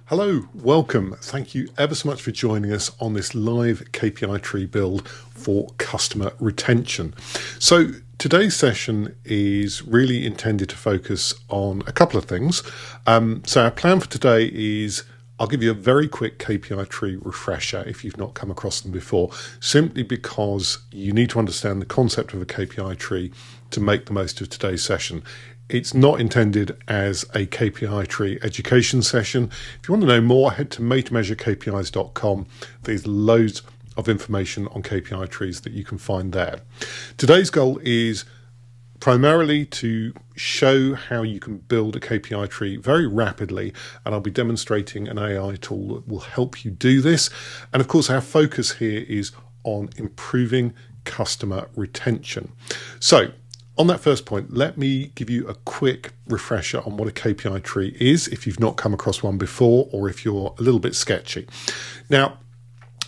Hello, welcome. Thank you ever so much for joining us on this live KPI tree build for customer retention. So today's session is really intended to focus on a couple of things. So our plan for today is I'll give you a very quick KPI tree refresher if you've not come across them before, simply because you need to understand the concept of a KPI tree to make the most of today's session. It's not intended as a KPI tree education session. If you want to know more, head to made2measurekpis.com. There's loads of information on KPI trees that you can find there. Today's goal is primarily to show how you can build a KPI tree very rapidly, and I'll be demonstrating an AI tool that will help you do this. And of course, our focus here is on improving customer retention. So on that first point, let me give you a quick refresher on what a KPI tree is if you've not come across one before, or if you're a little bit sketchy. Now,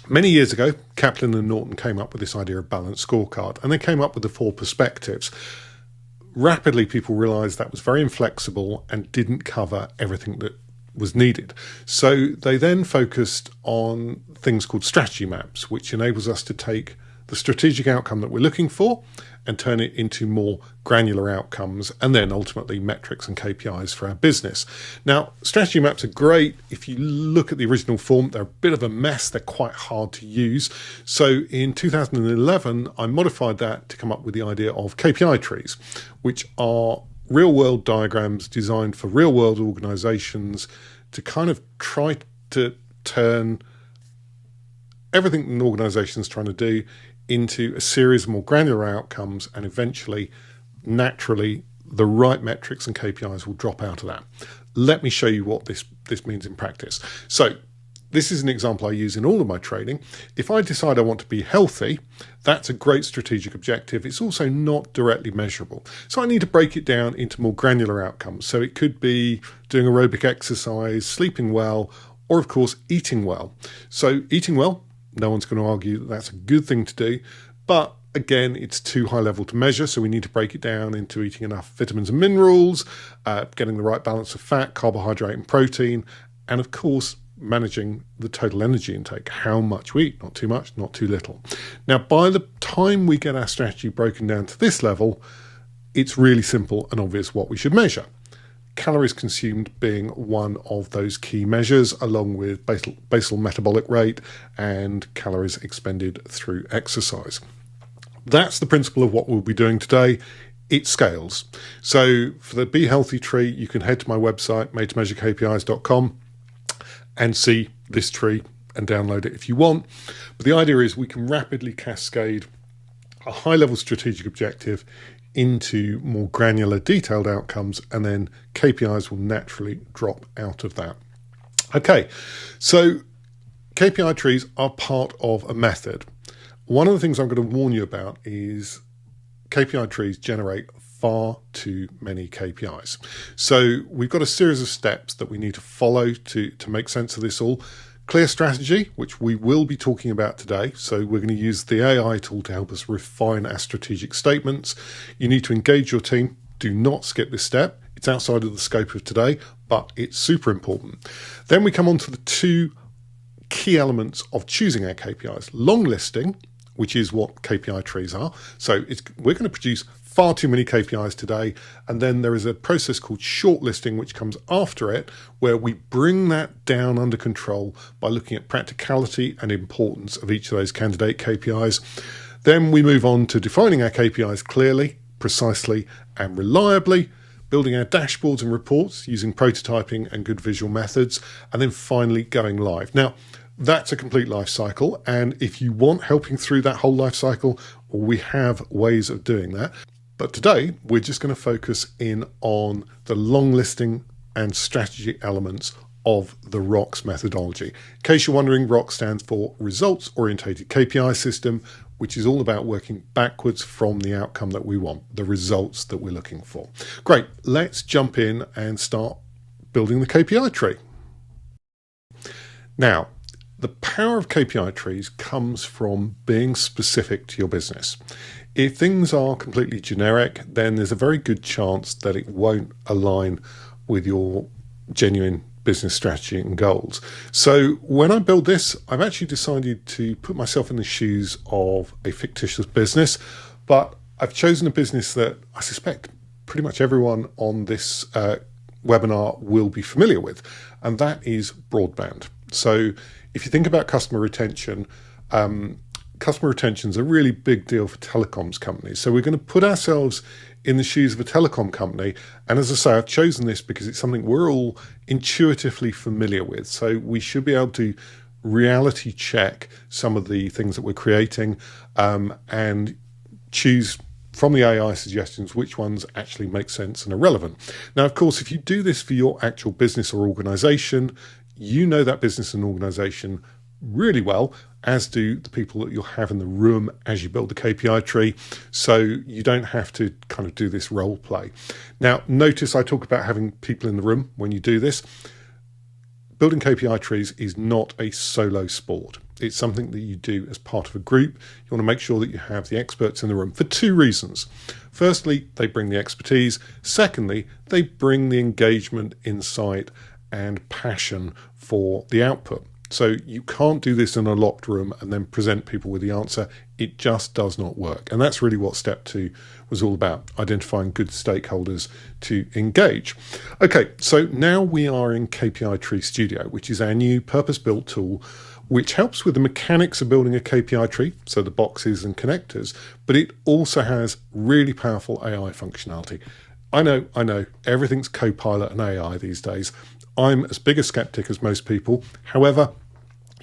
many years ago, Kaplan and Norton came up with this idea of balanced scorecard, and they came up with the 4 perspectives. Rapidly, people realized that was very inflexible and didn't cover everything that was needed. So they then focused on things called strategy maps, which enables us to take the strategic outcome that we're looking for and turn it into more granular outcomes, and then ultimately metrics and KPIs for our business. Now, strategy maps are great. If you look at the original form, they're a bit of a mess. They're quite hard to use. So in 2011, I modified that to come up with the idea of KPI trees, which are real-world diagrams designed for real-world organizations to kind of try to turn everything an organization is trying to do into a series of more granular outcomes, and eventually, naturally, the right metrics and KPIs will drop out of that. Let me show you what this means in practice. So this is an example I use in all of my training. If I decide I want to be healthy, that's a great strategic objective. It's also not directly measurable. So I need to break it down into more granular outcomes. So it could be doing aerobic exercise, sleeping well, or of course, eating well. So eating well, no one's going to argue that that's a good thing to do, but again, it's too high level to measure, so we need to break it down into eating enough vitamins and minerals, getting the right balance of fat, carbohydrate and protein, and of course, managing the total energy intake, how much we eat, not too much, not too little. Now, by the time we get our strategy broken down to this level, it's really simple and obvious what we should measure. Calories consumed being one of those key measures, along with basal metabolic rate and calories expended through exercise. That's the principle of what we'll be doing today. It scales. So for the Be Healthy tree, you can head to my website, made2measurekpis.com, and see this tree and download it if you want. But the idea is we can rapidly cascade a high-level strategic objective into more granular detailed outcomes, and then KPIs will naturally drop out of that. Okay, so KPI trees are part of a method. One of the things I'm going to warn you about is KPI trees generate far too many KPIs. So we've got a series of steps that we need to follow to make sense of this all. Clear strategy, which we will be talking about today. So we're going to use the AI tool to help us refine our strategic statements. You need to engage your team. Do not skip this step. It's outside of the scope of today, but it's super important. Then we come on to the 2 key elements of choosing our KPIs. Long listing, which is what KPI trees are. So we're going to produce far too many KPIs today. And then there is a process called shortlisting, which comes after it, where we bring that down under control by looking at practicality and importance of each of those candidate KPIs. Then we move on to defining our KPIs clearly, precisely, and reliably, building our dashboards and reports using prototyping and good visual methods, and then finally going live. Now, that's a complete life cycle. And if you want helping through that whole life cycle, we have ways of doing that. But today, we're just going to focus in on the long listing and strategy elements of the ROCKS methodology. In case you're wondering, ROCKS stands for Results Orientated KPI System, which is all about working backwards from the outcome that we want, the results that we're looking for. Great, let's jump in and start building the KPI tree. Now, the power of KPI trees comes from being specific to your business. If things are completely generic, then there's a very good chance that it won't align with your genuine business strategy and goals. So when I build this, I've actually decided to put myself in the shoes of a fictitious business, but I've chosen a business that I suspect pretty much everyone on this webinar will be familiar with, and that is broadband. So if you think about customer retention is a really big deal for telecoms companies. So we're going to put ourselves in the shoes of a telecom company. And as I say, I've chosen this because it's something we're all intuitively familiar with. So we should be able to reality check some of the things that we're creating and choose from the AI suggestions which ones actually make sense and are relevant. Now, of course, if you do this for your actual business or organization, you know that business and organization really well, as do the people that you'll have in the room as you build the KPI tree. So you don't have to kind of do this role play. Now, notice I talk about having people in the room when you do this. Building KPI trees is not a solo sport. It's something that you do as part of a group. You want to make sure that you have the experts in the room for two reasons. Firstly, they bring the expertise. Secondly, they bring the engagement, insight, and passion for the output. So you can't do this in a locked room and then present people with the answer. It just does not work. And that's really what step 2 was all about, identifying good stakeholders to engage. Okay, so now we are in KPI Tree Studio, which is our new purpose-built tool, which helps with the mechanics of building a KPI tree, so the boxes and connectors, but it also has really powerful AI functionality. I know, everything's Copilot and AI these days. I'm as big a skeptic as most people. However,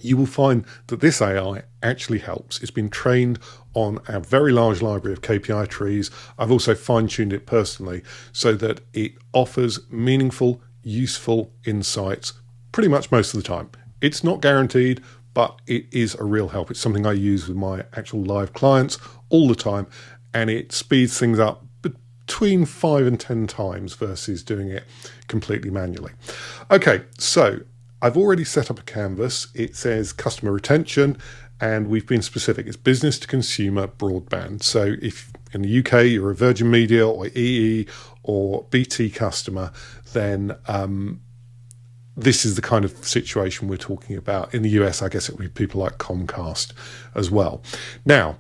you will find that this AI actually helps. It's been trained on a very large library of KPI trees. I've also fine-tuned it personally so that it offers meaningful, useful insights pretty much most of the time. It's not guaranteed, but it is a real help. It's something I use with my actual live clients all the time, and it speeds things up between 5 and 10 times versus doing it completely manually. Okay, so I've already set up a canvas. It says customer retention, and we've been specific. It's business to consumer broadband. So if in the UK you're a Virgin Media or EE or BT customer, then this is the kind of situation we're talking about. In the US, I guess it would be people like Comcast as well. Now,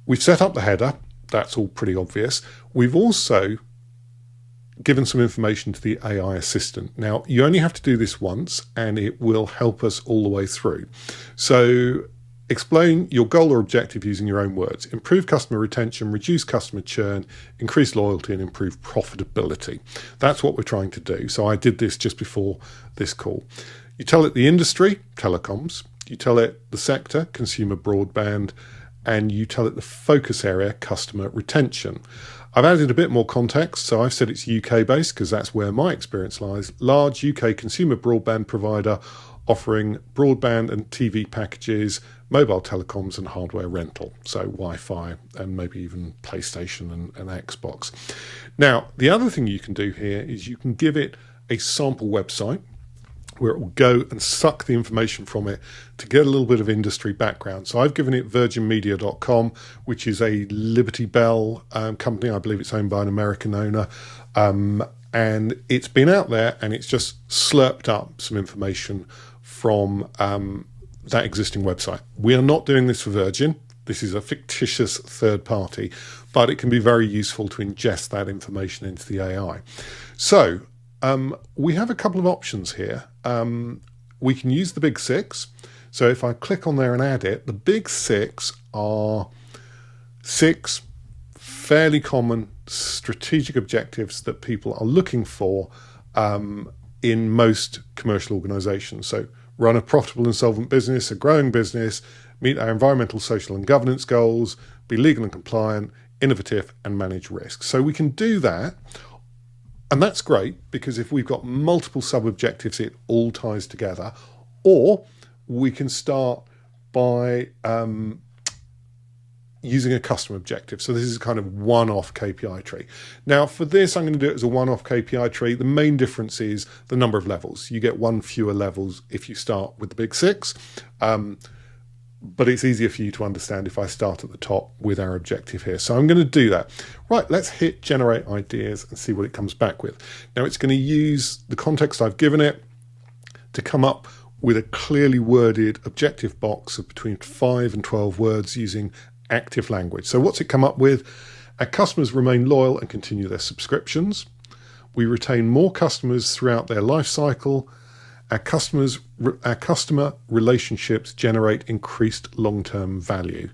we've set up the header. That's all pretty obvious. We've also given some information to the AI assistant. Now, you only have to do this once and it will help us all the way through. So explain your goal or objective using your own words. Improve customer retention, reduce customer churn, increase loyalty, and improve profitability. That's what we're trying to do. So I did this just before this call. You tell it the industry, telecoms. You tell it the sector, consumer broadband, and you tell it the focus area, customer retention. I've added a bit more context, so I've said it's UK based because that's where my experience lies. Large UK consumer broadband provider offering broadband and TV packages, mobile telecoms and hardware rental, so Wi-Fi and maybe even PlayStation and Xbox. Now, the other thing you can do here is you can give it a sample website where it will go and suck the information from it to get a little bit of industry background. So I've given it virginmedia.com, which is a Liberty Bell company. I believe it's owned by an American owner. And it's been out there and it's just slurped up some information from that existing website. We are not doing this for Virgin. This is a fictitious third party, but it can be very useful to ingest that information into the AI. So we have a couple of options here. We can use the big 6. So if I click on there and add it, the big 6 are 6 fairly common strategic objectives that people are looking for in most commercial organizations. So run a profitable and solvent business, a growing business, meet our environmental, social and governance goals, be legal and compliant, innovative and manage risk. So we can do that. And that's great because if we've got multiple sub-objectives, it all ties together. Or we can start by using a custom objective. So this is kind of one-off KPI tree. Now for this, I'm going to do it as a one-off KPI tree. The main difference is the number of levels. You get 1 fewer levels if you start with the big 6. But it's easier for you to understand if I start at the top with our objective here. So I'm going to do that. Right, let's hit generate ideas and see what it comes back with. Now it's going to use the context I've given it. to come up with a clearly worded objective box of between 5 and 12 words using active language. So what's it come up with? Our customers remain loyal and continue their subscriptions. We retain more customers throughout their life cycle. Our customer relationships generate increased long-term value.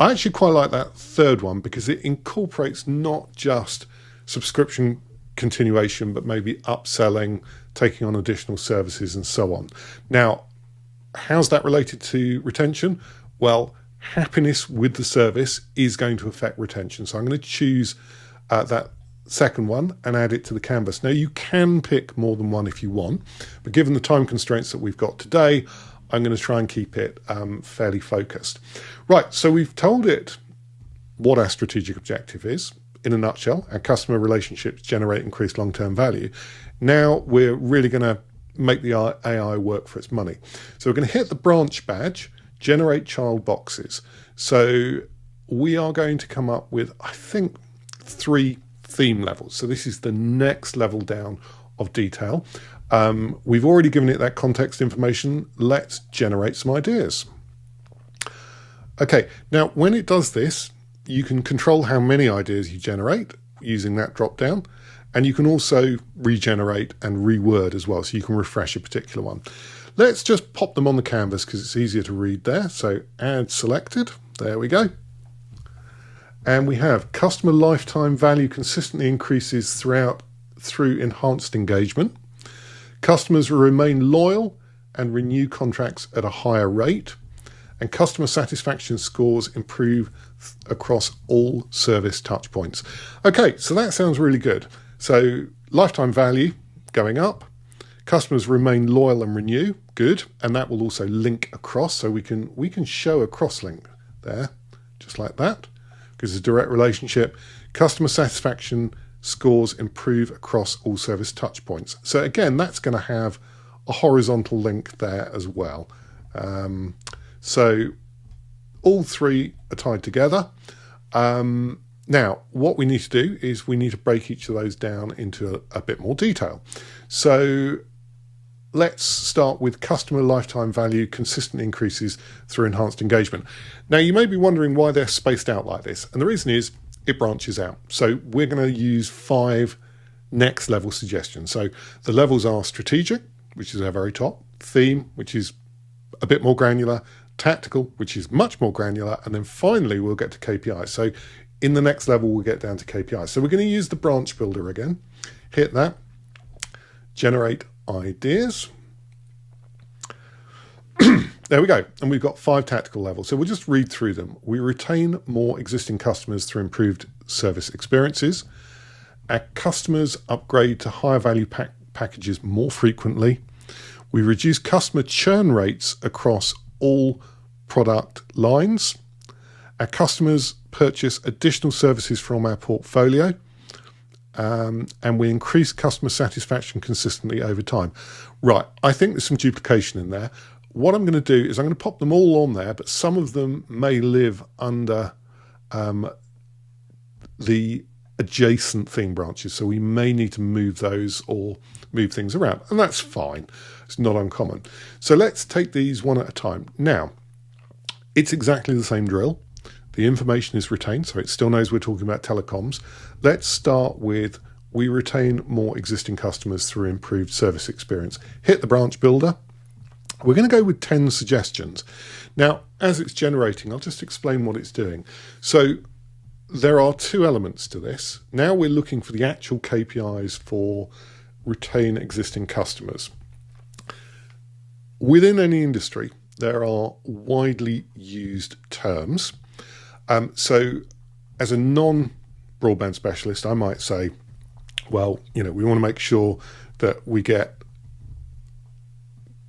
I actually quite like that third one because it incorporates not just subscription continuation, but maybe upselling, taking on additional services and so on. Now, how's that related to retention? Well, happiness with the service is going to affect retention. So I'm going to choose that second one and add it to the canvas. Now, you can pick more than one if you want, but given the time constraints that we've got today, I'm going to try and keep it fairly focused. Right, so we've told it what our strategic objective is. In a nutshell, our customer relationships generate increased long-term value. Now we're really going to make the AI work for its money. So we're going to hit the branch badge, generate child boxes. So we are going to come up with, I think, 3 theme levels. So this is the next level down of detail. We've already given it that context information. Let's generate some ideas. Okay, now when it does this, you can control how many ideas you generate using that drop down, and you can also regenerate and reword as well, so you can refresh a particular one. Let's just pop them on the canvas because it's easier to read there. So add selected, there we go. And we have customer lifetime value consistently increases through enhanced engagement. Customers will remain loyal and renew contracts at a higher rate. And customer satisfaction scores improve across all service touch points. Okay, so that sounds really good. So lifetime value going up, customers remain loyal and renew, good, and that will also link across. So we can show a cross link there, just like that, because it's a direct relationship. Customer satisfaction scores improve across all service touch points. So again, that's going to have a horizontal link there as well. So all 3 are tied together. Now, what we need to do is we need to break each of those down into a bit more detail. So let's start with customer lifetime value consistent increases through enhanced engagement. Now, you may be wondering why they're spaced out like this. And the reason is it branches out. So we're going to use 5 next level suggestions. So the levels are strategic, which is our very top, theme, which is a bit more granular, tactical, which is much more granular, and then finally we'll get to KPIs. So in the next level we'll get down to KPIs. So we're going to use the branch builder again, hit that, generate ideas. There we go, and we've got 5 tactical levels. So we'll just read through them. We retain more existing customers through improved service experiences. Our customers upgrade to higher value packages more frequently. We reduce customer churn rates across all product lines. Our customers purchase additional services from our portfolio, and we increase customer satisfaction consistently over time. Right, I think there's some duplication in there. What I'm going to do is I'm going to pop them all on there, but some of them may live under the adjacent theme branches, so we may need to move those or move things around, and that's fine. It's not uncommon. So let's take these one at a time. Now, it's exactly the same drill. The information is retained, so it still knows we're talking about telecoms. Let's start with we retain more existing customers through improved service experience. Hit the branch builder. We're going to go with 10 suggestions. Now, as it's generating, I'll just explain what it's doing. So there are 2 elements to this. Now we're looking for the actual KPIs for retain existing customers. Within any industry, there are widely used terms. So as a non-broadband specialist, I might say, well, we want to make sure that we get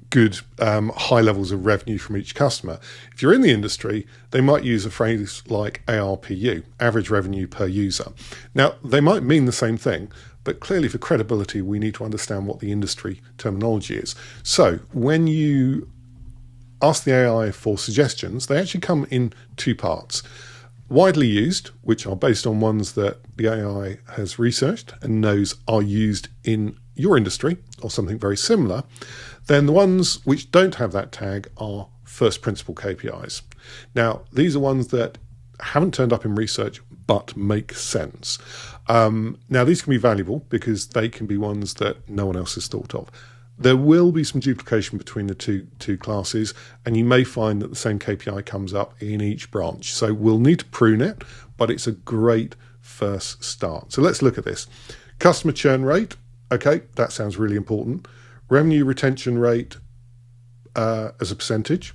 good high levels of revenue from each customer. If you're in the industry, they might use a phrase like ARPU, average revenue per user. Now, they might mean the same thing, but clearly for credibility, we need to understand what the industry terminology is. So when you ask the AI for suggestions, they actually come in 2 parts. widely used, which are based on ones that the AI has researched and knows are used in your industry or something very similar, then the ones which don't have that tag are first principle KPIs. Now, these are ones that haven't turned up in research but make sense. Now, these can be valuable because they can be ones that no one else has thought of. There will be some duplication between the two classes, and you may find that the same KPI comes up in each branch. So we'll need to prune it, but it's a great first start. So let's look at this. Customer churn rate. Okay, that sounds really important. Revenue retention rate as a percentage.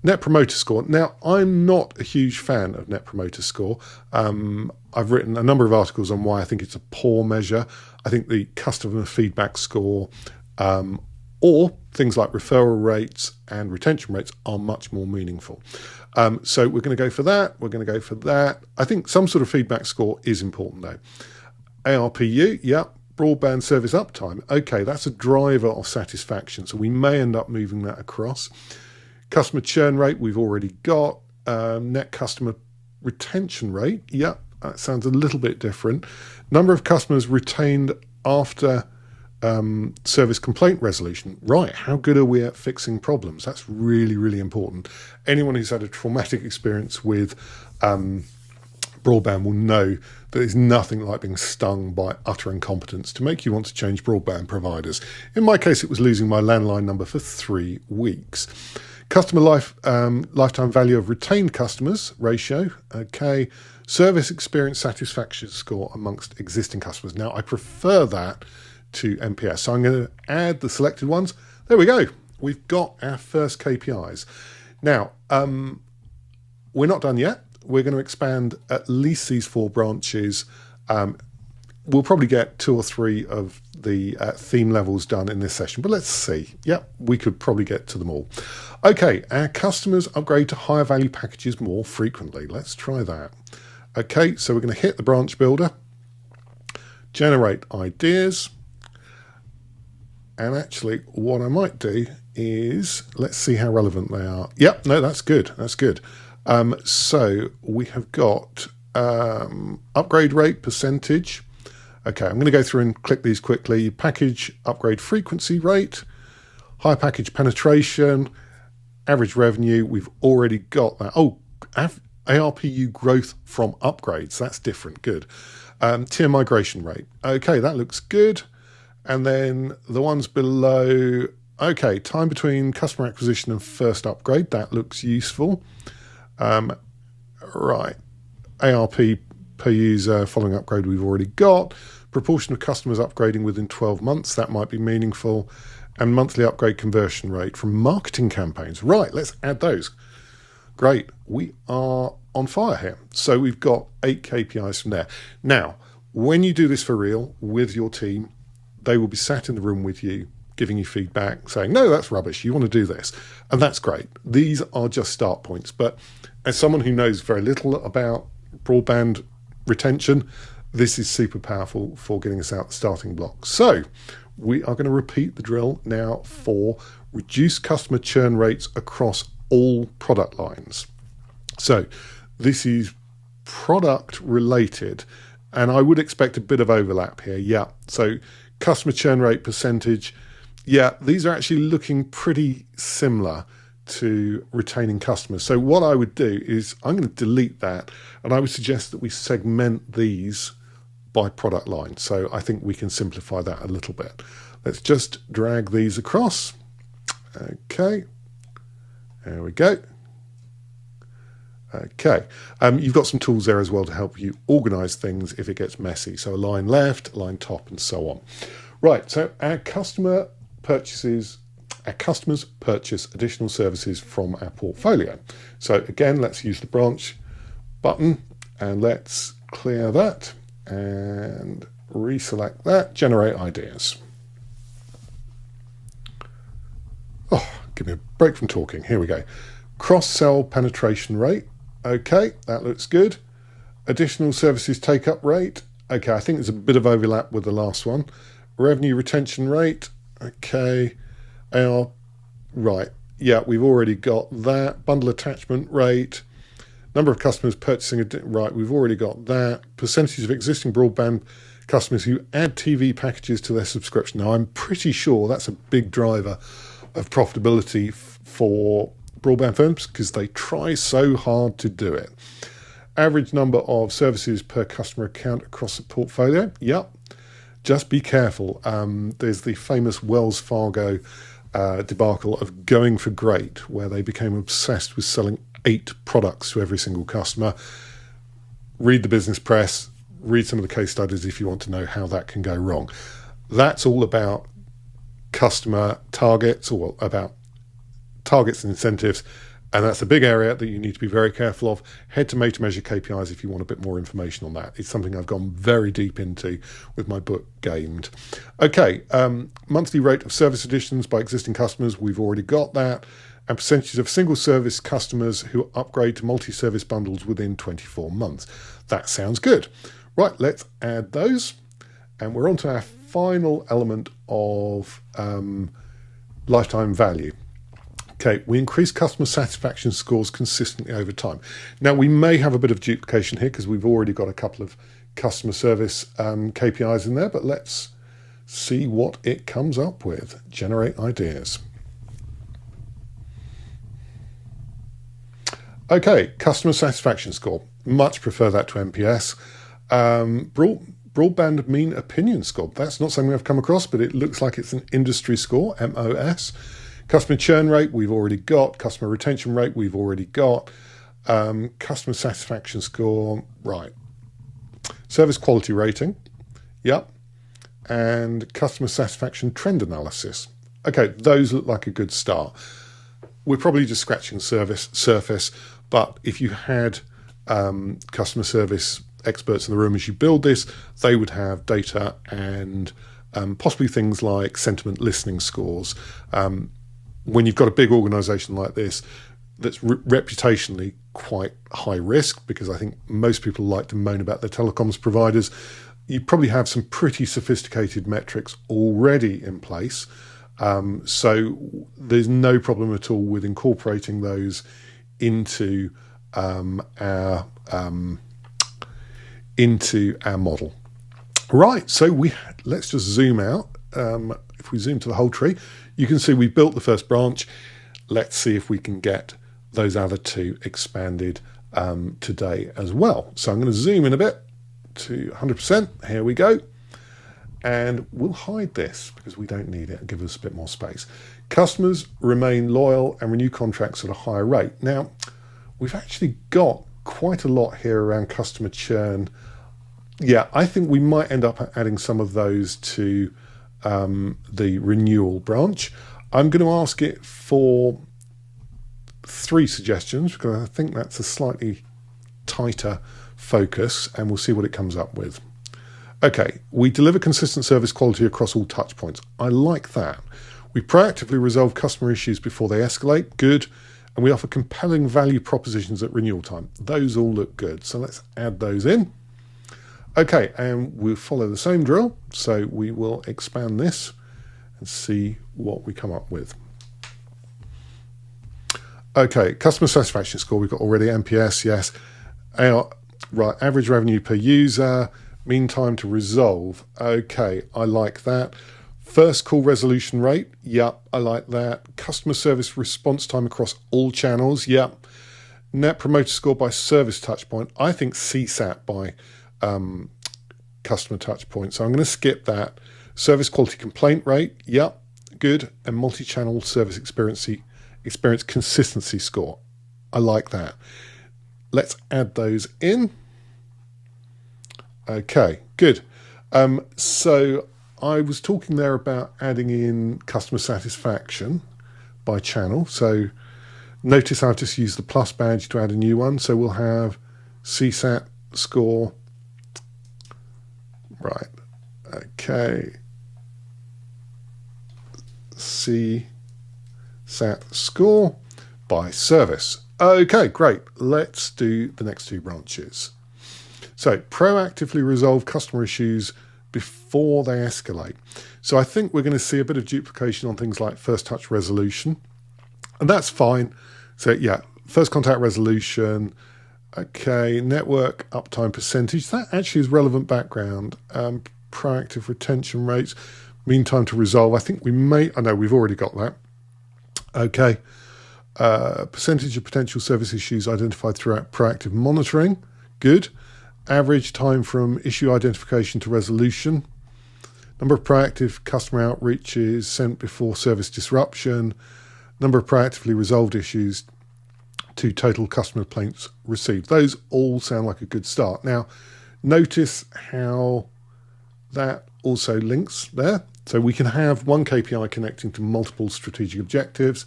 Net Promoter Score. Now, I'm not a huge fan of Net Promoter Score. I've written a number of articles on why I think it's a poor measure. I think the customer feedback score or things like referral rates and retention rates are much more meaningful. So we're going to go for that. We're going to go for that. I think some sort of feedback score is important though. ARPU, yeah. Broadband service uptime. Okay, that's a driver of satisfaction. So we may end up moving that across. Customer churn rate, we've already got. Net customer retention rate, yeah, that sounds a little bit different. Number of customers retained after service complaint resolution. Right, how good are we at fixing problems? That's really, really important. Anyone who's had a traumatic experience with broadband will know that there's nothing like being stung by utter incompetence to make you want to change broadband providers. In my case, it was losing my landline number for 3 weeks. Customer lifetime value of retained customers ratio. Okay. Service experience satisfaction score amongst existing customers. Now, I prefer that to NPS. So I'm going to add the selected ones. There we go. We've got our first KPIs. Now, we're not done yet. We're going to expand at least these 4 branches. We'll probably get 2 or 3 of the theme levels done in this session, but let's see. Yeah, we could probably get to them all. Okay, our customers upgrade to higher value packages more frequently. Let's try that. Okay, so we're going to hit the branch builder, generate ideas, and actually what I might do is, let's see how relevant they are. Yep, no, that's good. That's good. So we have got upgrade rate percentage. Okay, I'm going to go through and click these quickly. Package upgrade frequency rate, high package penetration, average revenue. We've already got that. Oh, ARPU growth from upgrades. That's different. Good. Tier migration rate. Okay, that looks good. And then the ones below. Okay, time between customer acquisition and first upgrade. That looks useful. Right. ARP per user following upgrade we've already got. Proportion of customers upgrading within 12 months, that might be meaningful. And monthly upgrade conversion rate from marketing campaigns. Right, let's add those. Great, we are on fire here. So we've got 8 KPIs from there. Now, when you do this for real with your team, they will be sat in the room with you, giving you feedback, saying, no, that's rubbish, you want to do this. And that's great. These are just start points. But as someone who knows very little about broadband retention, this is super powerful for getting us out the starting block. So we are going to repeat the drill now for reduce customer churn rates across all product lines. So this is product related, and I would expect a bit of overlap here. Yeah. So customer churn rate percentage. Yeah, these are actually looking pretty similar to retaining customers. So what I would do is I'm going to delete that, and I would suggest that we segment these by product line. So I think we can simplify that a little bit. Let's just drag these across. Okay, there we go. Okay, you've got some tools there as well to help you organize things if it gets messy. So align left, align top, and so on. Right, so our customers purchase additional services from our portfolio. So again, let's use the branch button and let's clear that and reselect that, generate ideas. Oh, give me a break from talking. Here we go. Cross-sell penetration rate. Okay, that looks good. Additional services take-up rate. Okay, I think there's a bit of overlap with the last one. Revenue retention rate. Okay. Right. Yeah, we've already got that. Bundle attachment rate. Number of customers purchasing, right, we've already got that. Percentage of existing broadband customers who add TV packages to their subscription. Now, I'm pretty sure that's a big driver of profitability for broadband firms because they try so hard to do it. Average number of services per customer account across the portfolio. Yep. Just be careful. There's the famous Wells Fargo debacle of going for great, where they became obsessed with selling 8 products to every single customer. Read the business press, read some of the case studies if you want to know how that can go wrong. That's all about customer targets, or about targets and incentives, and that's a big area that you need to be very careful of. Head to Made to Measure KPIs if you want a bit more information on that. It's something I've gone very deep into with my book Gamed. Okay, monthly rate of service additions by existing customers, we've already got that. And percentages of single service customers who upgrade to multi-service bundles within 24 months. That sounds good. Right, let's add those. And we're on to our final element of lifetime value. Okay, we increase customer satisfaction scores consistently over time. Now, we may have a bit of duplication here because we've already got a couple of customer service KPIs in there, but let's see what it comes up with. Generate ideas. Okay, customer satisfaction score. Much prefer that to NPS. Broadband mean opinion score. That's not something I've come across, but it looks like it's an industry score, MOS. Customer churn rate, we've already got. Customer retention rate, we've already got. Customer satisfaction score, right. Service quality rating, yep. And customer satisfaction trend analysis. Okay, those look like a good start. We're probably just scratching the surface, but if you had customer service experts in the room as you build this, they would have data and possibly things like sentiment listening scores. When you've got a big organization like this, that's reputationally quite high risk, because I think most people like to moan about their telecoms providers, you probably have some pretty sophisticated metrics already in place. So there's no problem at all with incorporating those into our model. Right, so let's just zoom out. If we zoom to the whole tree, you can see we built the first branch. Let's see if we can get those other 2 expanded today as well. So I'm going to zoom in a bit to 100%. Here we go. And we'll hide this because we don't need it and give us a bit more space. Customers remain loyal and renew contracts at a higher rate. Now, we've actually got quite a lot here around customer churn. Yeah, I think we might end up adding some of those to the renewal branch. I'm going to ask it for 3 suggestions because I think that's a slightly tighter focus, and we'll see what it comes up with. Okay, we deliver consistent service quality across all touch points. I like that. We proactively resolve customer issues before they escalate. Good. And we offer compelling value propositions at renewal time. Those all look good. So let's add those in. Okay, and we'll follow the same drill. So we will expand this and see what we come up with. Okay, customer satisfaction score. We've got already NPS, yes. Right, average revenue per user. Mean time to resolve. Okay, I like that. First call resolution rate. Yep, I like that. Customer service response time across all channels. Yep. Net promoter score by service touch point. I think CSAT by customer touch point. So I'm going to skip that. Service quality complaint rate. Yep, good. And multi-channel service experience consistency score. I like that. Let's add those in. Okay, good. So I was talking there about adding in customer satisfaction by channel. So notice I've just used the plus badge to add a new one. So we'll have CSAT score. Right. Okay. CSAT score by service. Okay, great. Let's do the next 2 branches. So proactively resolve customer issues before they escalate. So I think we're going to see a bit of duplication on things like first touch resolution, and that's fine. So yeah, first contact resolution, Okay, network uptime percentage. That actually is relevant background. Proactive retention rates, mean time to resolve. I think we may, I know we've already got that. Okay. Percentage of potential service issues identified throughout proactive monitoring. Good. Average time from issue identification to resolution. Number of proactive customer outreaches sent before service disruption. Number of proactively resolved issues to total customer complaints received. Those all sound like a good start. Now, notice how that also links there. So we can have one KPI connecting to multiple strategic objectives.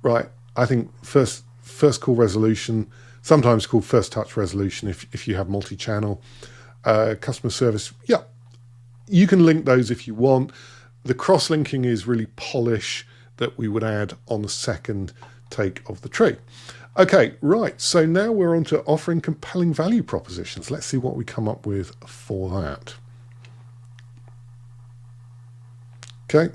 Right, I think first call resolution, sometimes called first touch resolution if you have multi-channel. Customer service, yeah, you can link those if you want. The cross-linking is really polish that we would add on the second take of the tree. Okay, right, so now we're on to offering compelling value propositions. Let's see what we come up with for that. Okay.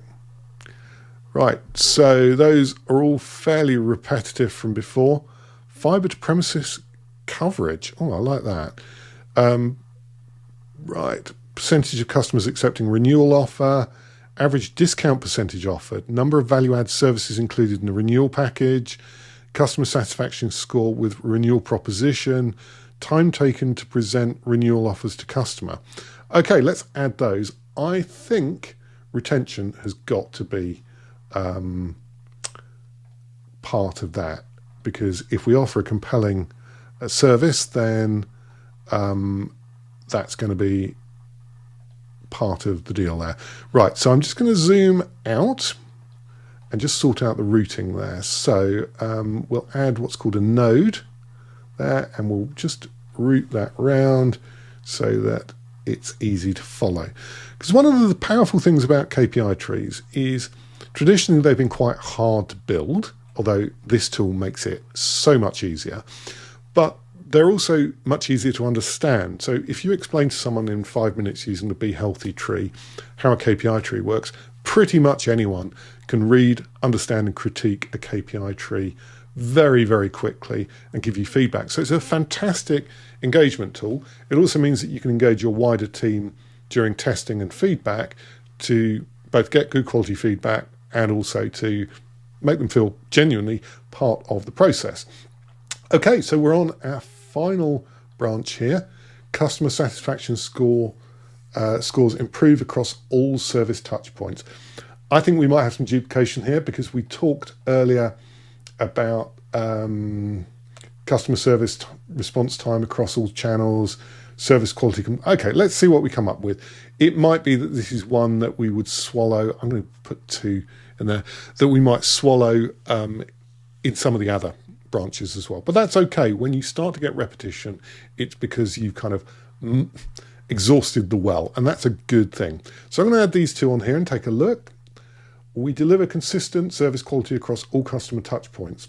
Right, so those are all fairly repetitive from before. Fibre to premises coverage. Oh, I like that. Right, percentage of customers accepting renewal offer, average discount percentage offered, number of value-add services included in the renewal package, customer satisfaction score with renewal proposition, time taken to present renewal offers to customer. Okay, let's add those. I think retention has got to be part of that, because if we offer a compelling service, then that's going to be part of the deal there. Right, so I'm just going to zoom out and just sort out the routing there. So we'll add what's called a node there, and we'll just route that round so that it's easy to follow. Because one of the powerful things about KPI trees is traditionally they've been quite hard to build, although this tool makes it so much easier. But they're also much easier to understand. So if you explain to someone in 5 minutes using the Be Healthy tree how a KPI tree works, pretty much anyone can read, understand, and critique a KPI tree very, very quickly and give you feedback. So it's a fantastic engagement tool. It also means that you can engage your wider team during testing and feedback to both get good quality feedback and also to make them feel genuinely part of the process. Okay, so we're on our final branch here. Customer satisfaction scores improve across all service touch points. I think we might have some duplication here because we talked earlier about customer service response time across all channels, service quality. Okay, let's see what we come up with. It might be that this is one that we would swallow. I'm going to put 2 in there, that we might swallow in some of the other branches as well. But that's okay. When you start to get repetition, it's because you've kind of exhausted the well, and that's a good thing. So I'm going to add these 2 on here and take a look. We deliver consistent service quality across all customer touch points.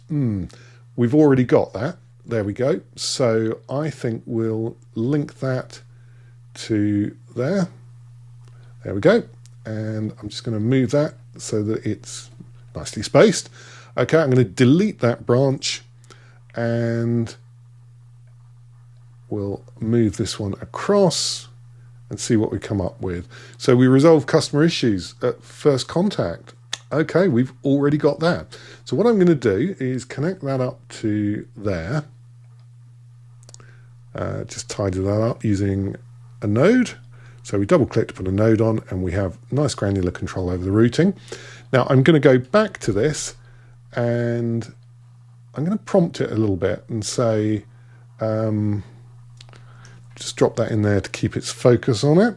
We've already got that. There we go. So I think we'll link that to there. There we go. And I'm just going to move that so that it's nicely spaced. Okay, I'm going to delete that branch and we'll move this one across and see what we come up with. So we resolve customer issues at first contact. Okay, we've already got that. So what I'm going to do is connect that up to there. Just tidy that up using a node. So we double click to put a node on and we have nice granular control over the routing. Now I'm going to go back to this and I'm going to prompt it a little bit and say, just drop that in there to keep its focus on it.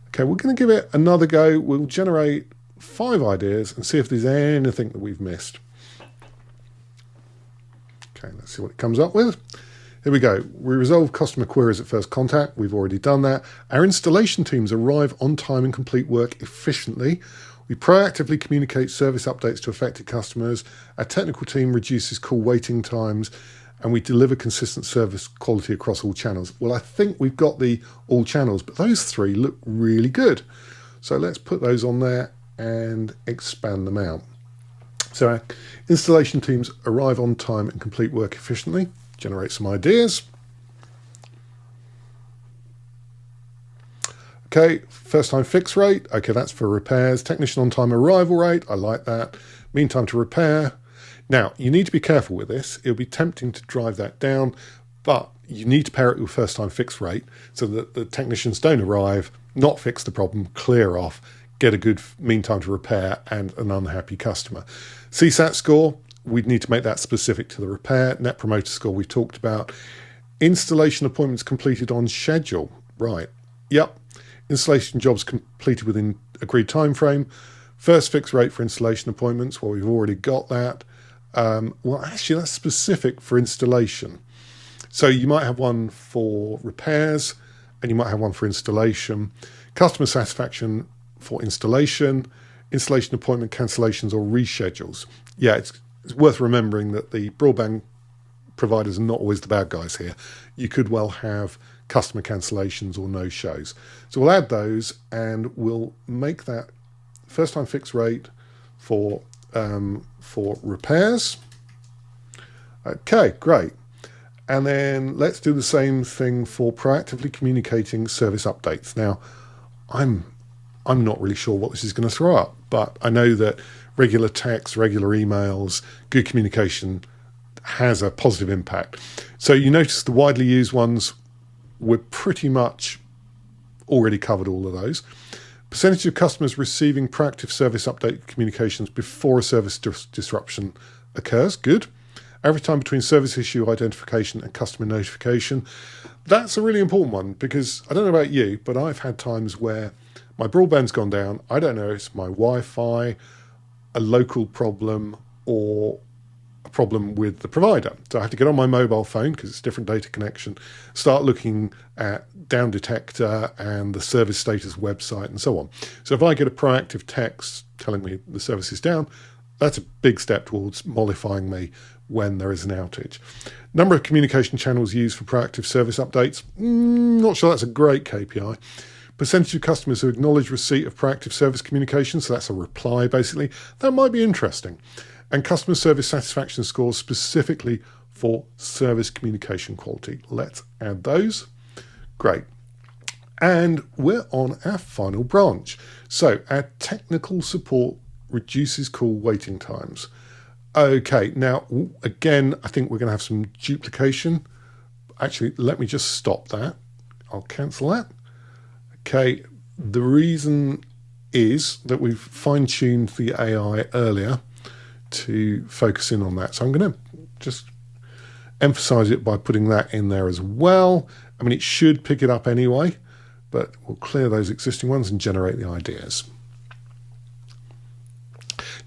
Okay, we're going to give it another go. We'll generate 5 ideas and see if there's anything that we've missed. Okay, let's see what it comes up with. Here we go. We resolve customer queries at first contact. We've already done that. Our installation teams arrive on time and complete work efficiently. We proactively communicate service updates to affected customers. Our technical team reduces call waiting times, and we deliver consistent service quality across all channels. Well, I think we've got the all channels, but those 3 look really good. So let's put those on there and expand them out. So our installation teams arrive on time and complete work efficiently. generate some ideas. Okay, first time fix rate. Okay, that's for repairs. Technician on time arrival rate. I like that. Mean time to repair. Now, you need to be careful with this. It'll be tempting to drive that down, but you need to pair it with first time fix rate so that the technicians don't arrive, not fix the problem, clear off, get a good mean time to repair and an unhappy customer. CSAT score, we'd need to make that specific to the repair. Net promoter score we've talked about. Installation appointments completed on schedule. Right. Yep. Installation jobs completed within agreed time frame. First fix rate for installation appointments. Well, we've already got that. Well, actually, that's specific for installation. So you might have one for repairs and you might have one for installation. Customer satisfaction for installation, installation appointment cancellations or reschedules. Yeah, it's worth remembering that the broadband providers are not always the bad guys here. You could well have customer cancellations or no-shows. So we'll add those and we'll make that first time fix rate for repairs. Okay, great. And then let's do the same thing for proactively communicating service updates. Now, I'm not really sure what this is going to throw up, but I know that regular text, regular emails, good communication has a positive impact. So you notice the widely used ones, we're pretty much already covered all of those. Percentage of customers receiving proactive service update communications before a service disruption occurs. Good. Average time between service issue identification and customer notification. That's a really important one because I don't know about you, but I've had times where my broadband's gone down. I don't know if it's my Wi-Fi, a local problem, or a problem with the provider. So I have to get on my mobile phone because it's a different data connection, start looking at down detector and the service status website and so on. So if I get a proactive text telling me the service is down, that's a big step towards mollifying me when there is an outage. Number of communication channels used for proactive service updates. Not sure that's a great KPI. Percentage of customers who acknowledge receipt of proactive service communication, so that's a reply basically. That might be interesting. And customer service satisfaction scores specifically for service communication quality. Let's add those. Great. And we're on our final branch. So our technical support reduces call waiting times. Okay, now again, I think we're going to have some duplication. Actually, let me just stop that. I'll cancel that. Okay, the reason is that we've fine-tuned the AI earlier to focus in on that. So I'm going to just emphasize it by putting that in there as well. I mean, it should pick it up anyway, but we'll clear those existing ones and generate the ideas.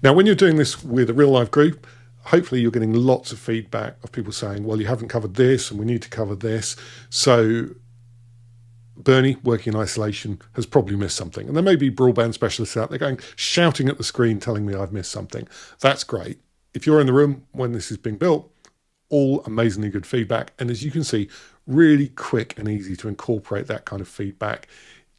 Now, when you're doing this with a real live group, hopefully you're getting lots of feedback of people saying, well, you haven't covered this and we need to cover this. So Bernie, working in isolation, has probably missed something. And there may be broadband specialists out there going, shouting at the screen, telling me I've missed something. That's great. If you're in the room when this is being built, all amazingly good feedback. And as you can see, really quick and easy to incorporate that kind of feedback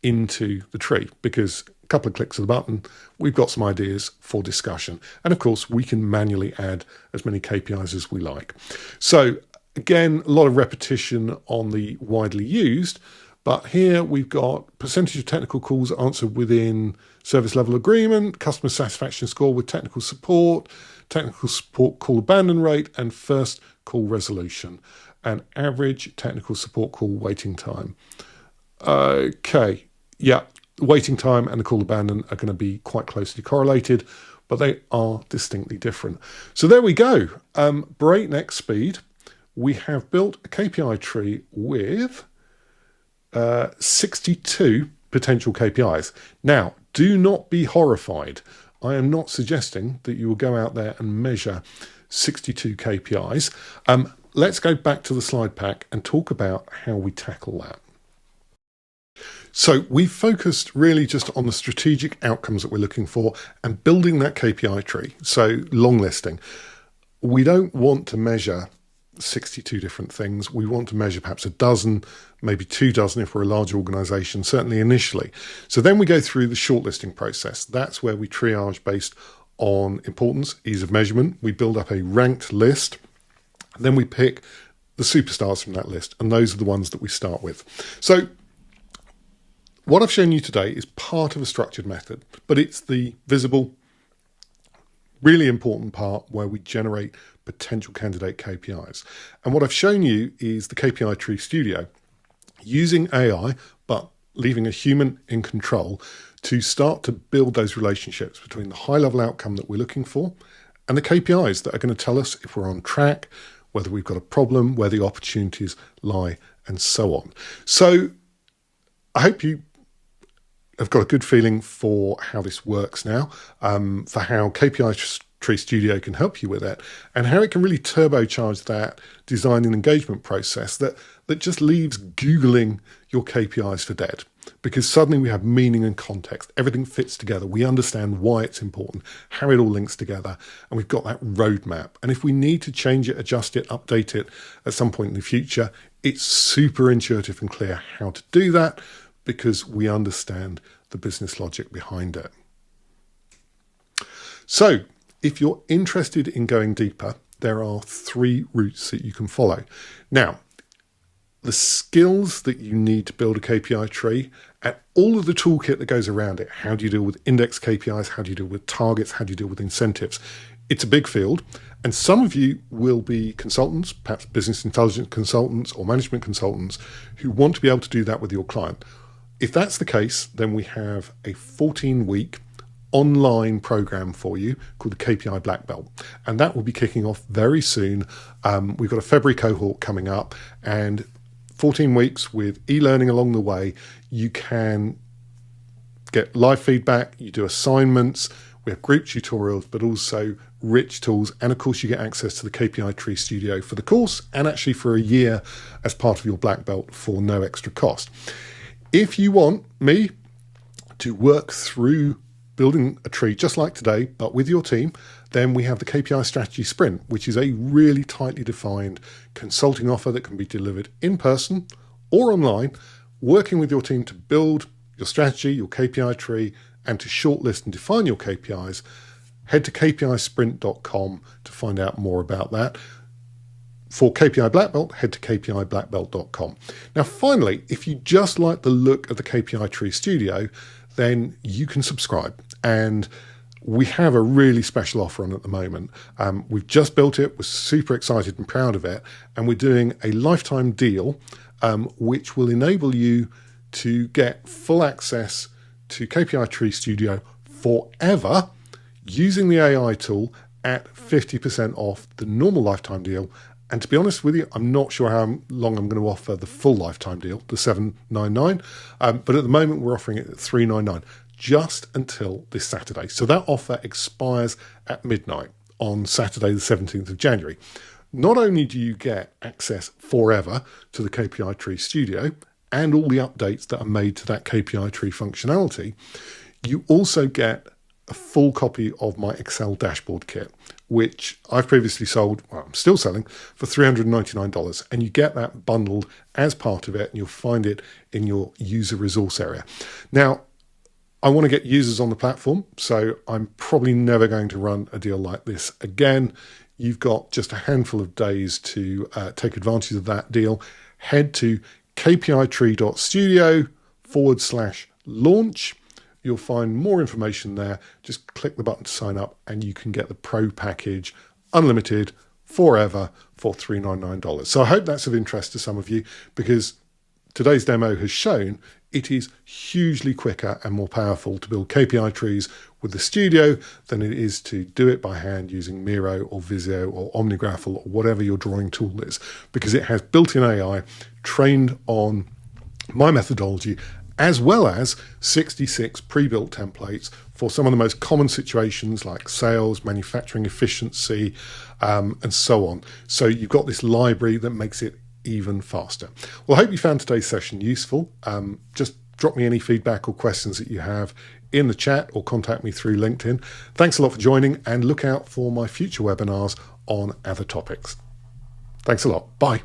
into the tree, because a couple of clicks of the button, we've got some ideas for discussion. And of course, we can manually add as many KPIs as we like. So again, a lot of repetition on the widely used, but here we've got percentage of technical calls answered within service level agreement, customer satisfaction score with technical support call abandon rate, and first call resolution, and average technical support call waiting time. Okay, yeah, waiting time and the call abandon are going to be quite closely correlated, but they are distinctly different. So there we go. Breakneck speed. We have built a KPI tree with 62 potential KPIs. Now, do not be horrified. I am not suggesting that you will go out there and measure 62 KPIs. Let's go back to the slide pack and talk about how we tackle that. So we've focused really just on the strategic outcomes that we're looking for and building that KPI tree. So long listing. We don't want to measure 62 different things. We want to measure perhaps a dozen, maybe 24 if we're a large organization, certainly initially. So then we go through the shortlisting process. That's where we triage based on importance, ease of measurement. We build up a ranked list. Then we pick the superstars from that list, and those are the ones that we start with. So what I've shown you today is part of a structured method, but it's the visible, really important part where we generate potential candidate KPIs. And what I've shown you is the KPI Tree Studio using AI, but leaving a human in control to start to build those relationships between the high-level outcome that we're looking for and the KPIs that are going to tell us if we're on track, whether we've got a problem, where the opportunities lie, and so on. So I hope you have got a good feeling for how this works now, for how KPI Tree Studio can help you with it, and how it can really turbocharge that design and engagement process that just leaves Googling your KPIs for dead. Because suddenly we have meaning and context. Everything fits together. We understand why it's important, how it all links together, and we've got that roadmap. And if we need to change it, adjust it, update it at some point in the future, it's super intuitive and clear how to do that because we understand the business logic behind it. So if you're interested in going deeper, there are 3 routes that you can follow. Now, the skills that you need to build a KPI tree and all of the toolkit that goes around it. How do you deal with index KPIs? How do you deal with targets? How do you deal with incentives? It's a big field. And some of you will be consultants, perhaps business intelligence consultants or management consultants who want to be able to do that with your client. If that's the case, then we have a 14-week online program for you called the KPI Black Belt. And that will be kicking off very soon. We've got a February cohort coming up, and 14 weeks with e-learning along the way. You can get live feedback, you do assignments, we have group tutorials, but also rich tools. And of course, you get access to the KPI Tree Studio for the course and actually for a year as part of your black belt for no extra cost. If you want me to work through building a tree just like today, but with your team, then we have the KPI Strategy Sprint, which is a really tightly defined consulting offer that can be delivered in person or online, working with your team to build your strategy, your KPI tree, and to shortlist and define your KPIs. Head to kpisprint.com to find out more about that. For KPI Black Belt, head to kpiblackbelt.com. Now, finally, if you just like the look of the KPI Tree Studio, then you can subscribe. And we have a really special offer on at the moment. We've just built it. We're super excited and proud of it. And we're doing a lifetime deal, which will enable you to get full access to KPI Tree Studio forever using the AI tool at 50% off the normal lifetime deal. And to be honest with you, I'm not sure how long I'm going to offer the full lifetime deal, the $799. But at the moment, we're offering it at $399 just until this Saturday. So that offer expires at midnight on Saturday, the 17th of January. Not only do you get access forever to the KPI Tree Studio and all the updates that are made to that KPI tree functionality, you also get a full copy of my Excel dashboard kit, which I've previously sold, well, I'm still selling, for $399. And you get that bundled as part of it, and you'll find it in your user resource area. Now, I want to get users on the platform, so I'm probably never going to run a deal like this again. You've got just a handful of days to take advantage of that deal. Head to kpitree.studio/launch. You'll find more information there. Just click the button to sign up and you can get the pro package unlimited forever for $399. So I hope that's of interest to some of you, because today's demo has shown it is hugely quicker and more powerful to build KPI trees with the studio than it is to do it by hand using Miro or Visio or OmniGraffle or whatever your drawing tool is, because it has built-in AI trained on my methodology, as well as 66 pre-built templates for some of the most common situations like sales, manufacturing efficiency, and so on. So you've got this library that makes it even faster. Well, I hope you found today's session useful. Just drop me any feedback or questions that you have in the chat or contact me through LinkedIn. Thanks a lot for joining, and look out for my future webinars on other topics. Thanks a lot. Bye.